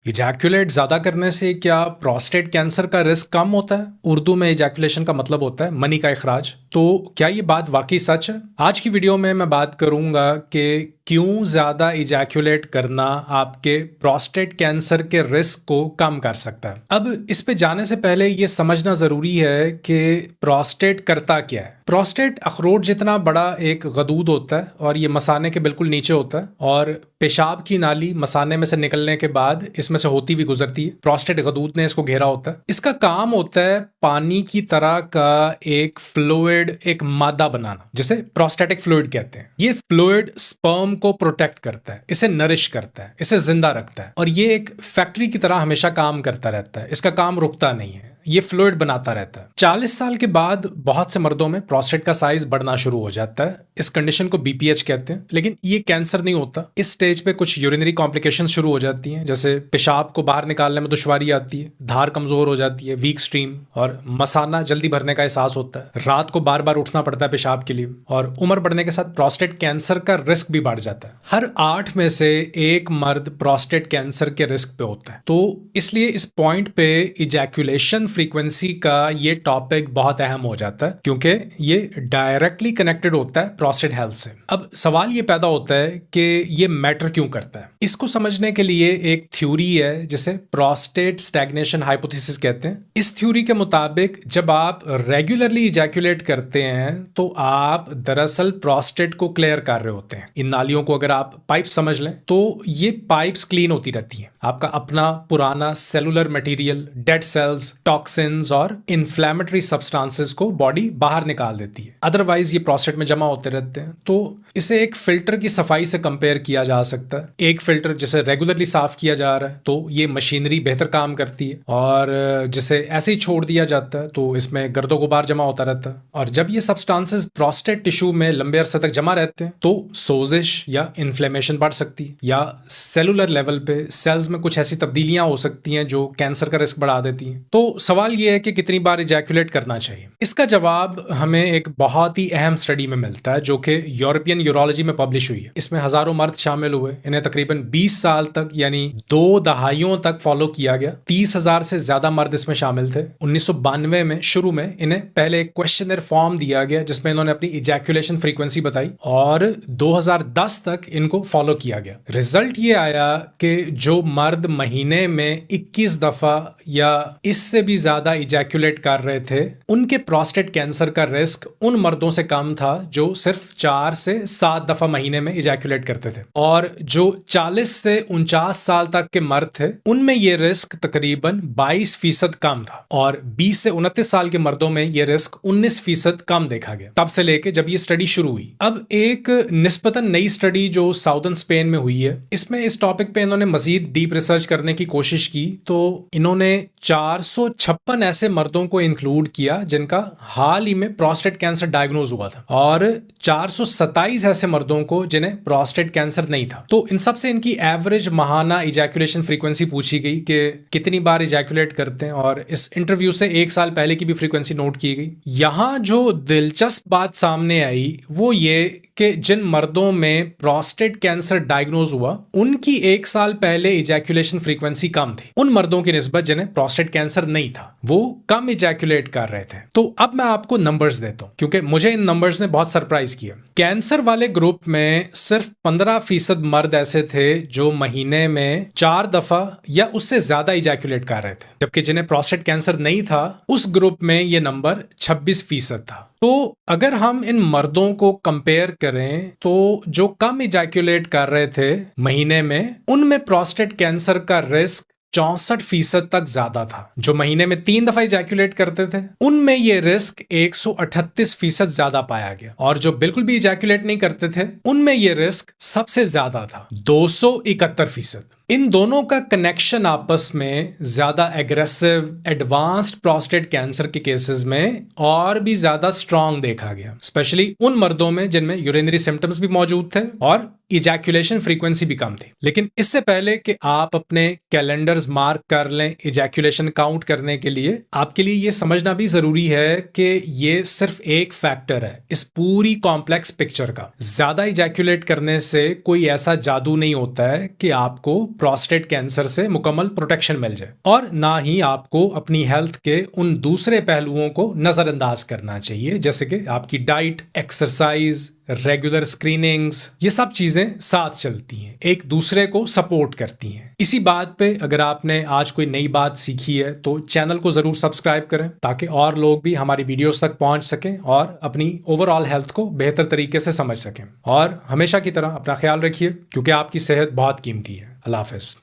Ejaculate ज्यादा करने से क्या प्रोस्टेट कैंसर का रिस्क कम होता है? उर्दू में इजैकुलेशन का मतलब होता है मनी का इखराज। तो क्या ये बात वाकई सच है? आज की वीडियो में मैं बात करूंगा कि क्यों ज्यादा इजैकुलेट करना आपके प्रोस्टेट कैंसर के रिस्क को कम कर सकता है। अब इस पे जाने से पहले ये समझना जरूरी है कि प्रोस्टेट करता क्या है। प्रोस्टेट अखरोट जितना बड़ा एक गदूद होता है और ये मसाने के बिल्कुल नीचे होता है और पेशाब की नाली मसाने में से निकलने के बाद इसमें से होती हुई गुजरती है। प्रोस्टेट गदूद ने इसको घेरा होता है। इसका काम होता है पानी की तरह का एक फ्लूइड, एक मादा बनाना, जिसे प्रोस्टेटिक फ्लूइड कहते हैं। ये फ्लूइड स्पर्म को प्रोटेक्ट करता है, इसे नरिश करता है, इसे जिंदा रखता है और ये एक फैक्ट्री की तरह हमेशा काम करता रहता है। इसका काम रुकता नहीं है, ये फ्लूइड बनाता रहता है। 40 साल के बाद बहुत से मर्दों में प्रोस्टेट का साइज बढ़ना शुरू हो जाता है। इस कंडीशन को बीपीएच कहते हैं, लेकिन ये कैंसर नहीं होता। इस स्टेज पे कुछ यूरिनरी कॉम्प्लिकेशन शुरू हो जाती हैं, जैसे पेशाब को बाहर निकालने में दुश्वारी आती है, धार कमजोर हो जाती है, वीक स्ट्रीम, और मसाना जल्दी भरने का एहसास होता है। रात को बार बार उठना पड़ता है पेशाब के लिए, और उम्र बढ़ने के साथ प्रोस्टेट कैंसर का रिस्क भी बढ़ जाता है। हर 8 में से एक मर्द प्रोस्टेट कैंसर के रिस्क पे होता है। तो इसलिए इस पॉइंट पे इजैकुलेशन फ्रीक्वेंसी का ये टॉपिक बहुत अहम हो जाता है, क्योंकि ये डायरेक्टली कनेक्टेड होता है प्रोस्टेट हेल्थ से। अब सवाल ये पैदा होता है कि ये मैटर क्यों करता है। इसको समझने के लिए एक थ्योरी है जिसे प्रोस्टेट स्टैग्नेशन हाइपोथेसिस कहते हैं। इस थ्योरी के मुताबिक जब आप रेगुलरली इजैकुलेट करते हैं तो आप दरअसल प्रोस्टेट को क्लियर कर रहे होते हैं। इन नालियों को अगर आप पाइप समझ लें तो ये पाइप्स क्लीन होती रहती हैं। आपका अपना पुराना cellular material, dead cells, toxins और इन्फ्लेमेटरी सब्सटेंसेस को बॉडी बाहर निकाल देती है। अदरवाइज ये प्रोस्टेट में जमा होते रहते हैं। तो इसे एक फिल्टर की सफाई से कंपेयर किया जा सकता है। एक फिल्टर जिसे रेगुलरली साफ किया जा रहा है तो ये मशीनरी बेहतर काम करती है, और जिसे ऐसे ही छोड़ दिया जाता है तो इसमें गर्दो गुबार जमा होता रहता है। और जब ये सब्सटेंसेस प्रोस्टेट टिश्यू में लंबे अरसे तक जमा रहते हैं तो सोजिश या इन्फ्लेमेशन बढ़ सकती है, या सेलुलर लेवल पे सेल्स में कुछ ऐसी तब्दीलियां हो सकती हैं जो कैंसर का रिस्क बढ़ा देती हैं। तो सवाल यह है कि कितनी बार इजैकुलेट करना चाहिए। इसका जवाब हमें एक बहुत ही अहम स्टडी में मिलता है जो कि यूरोपियन यूरोलॉजी में पब्लिश हुई है। इसमें हजारों मर्द शामिल हुए। इन्हें तकरीबन 20 साल तक यानी 2 दहाइयों तक फॉलो किया गया। 30,000 से ज्यादा मर्द इसमें शामिल थे। 1992 में शुरू में इन्हें पहले एक क्वेश्चनर फॉर्म दिया गया जिसमें इन्होंने अपनी इजैकुलेशन फ्रीक्वेंसी बताई, और 2010 तक इनको फॉलो किया गया। रिजल्ट ये आया कि जो मर्द महीने में 21 दफा या इससे भी ज्यादा इजैकुलेट कर रहे थे, उनके प्रोस्टेट कैंसर का रिस्क उन मर्दों से कम था जो सिर्फ 4 से 7 दफा महीने में इजैकुलेट करते थे। और जो 40 से 49 साल तक के मर्द थे उनमें यह रिस्क तकरीबन 22% कम था, और 20 से 29 साल के मर्दों में यह रिस्क 19% कम देखा गया तब से लेके जब यह स्टडी शुरू हुई। अब एक निस्बतन नई स्टडी जो साउदर्न स्पेन में हुई है, इसमें इस टॉपिक पे इन्होंने मजीद डीप रिसर्च करने की कोशिश की। तो इन्होंने 456 ऐसे मर्दों को इंक्लूड किया जिनका हाल ही में प्रोस्टेट कैंसर डायग्नोज हुआ था, और 427 ऐसे मर्दों को जिन्हें प्रोस्टेट कैंसर नहीं था। तो इन सब से इनकी एवरेज माहाना इजैकुलेशन फ्रीक्वेंसी पूछी गई कि कितनी बार इजैकुलेट करते हैं, और इस इंटरव्यू से 1 साल पहले की भी फ्रीक्वेंसी नोट की गई। यहां जो दिलचस्प बात सामने आई वो ये कि जिन मर्दों में प्रोस्टेट कैंसर डायग्नोज हुआ उनकी 1 साल पहले इजैकुलेशन फ्रीक्वेंसी कम थी उन मर्दों की निस्बत जिन्हें प्रोस्टेट कैंसर नहीं था। वो कम इजैकुलेट कर रहे थे। तो अब मैं आपको नंबर्स देता हूं क्योंकि मुझे इन नंबर्स ने बहुत सरप्राइज किया। कैंसर वाले ग्रुप में सिर्फ 15% मर्द ऐसे थे जो महीने में 4 दफा या उससे ज्यादा इजैकुलेट कर रहे थे, जबकि जिन्हें प्रोस्टेट कैंसर नहीं था उस ग्रुप में यह नंबर 26% था। तो अगर हम इन मर्दों को कंपेयर करें तो जो कम इजैकुलेट कर रहे थे महीने में, उनमें प्रोस्टेट कैंसर का रिस्क 64% तक ज्यादा था। जो महीने में 3 दफा इजैकुलेट करते थे उनमें यह रिस्क 138% ज्यादा पाया गया, और जो बिल्कुल भी इजैकुलेट नहीं करते थे उनमें यह रिस्क सबसे ज्यादा था, 271%। इन दोनों का कनेक्शन आपस में ज्यादा एग्रेसिव एडवांस्ड प्रोस्टेट कैंसर के केसेस में और भी ज्यादा स्ट्रांग देखा गया, स्पेशली उन मर्दों में जिनमें यूरिनरी सिम्टम्स भी मौजूद थे और इजैकुलेशन फ्रीक्वेंसी भी कम थी। लेकिन इससे पहले कि आप अपने कैलेंडर्स मार्क कर लें इजैकुलेशन काउंट करने के लिए, आपके लिए यह समझना भी जरूरी है कि यह सिर्फ एक फैक्टर है इस पूरी कॉम्प्लेक्स पिक्चर का। ज्यादा इजैकुलेट करने से कोई ऐसा जादू नहीं होता है कि आपको प्रोस्टेट कैंसर से मुकम्मल प्रोटेक्शन मिल जाए, और ना ही आपको अपनी हेल्थ के उन दूसरे पहलुओं को नजरअंदाज करना चाहिए, जैसे कि आपकी डाइट, एक्सरसाइज, रेगुलर स्क्रीनिंग्स। ये सब चीजें साथ चलती हैं, एक दूसरे को सपोर्ट करती हैं। इसी बात पे अगर आपने आज कोई नई बात सीखी है तो चैनल को जरूर सब्सक्राइब करें, ताकि और लोग भी हमारी वीडियोस तक पहुंच सकें और अपनी ओवरऑल हेल्थ को बेहतर तरीके से समझ सकें। और हमेशा की तरह अपना ख्याल रखिए, क्योंकि आपकी सेहत बहुत कीमती है। अल्लाह हाफिज।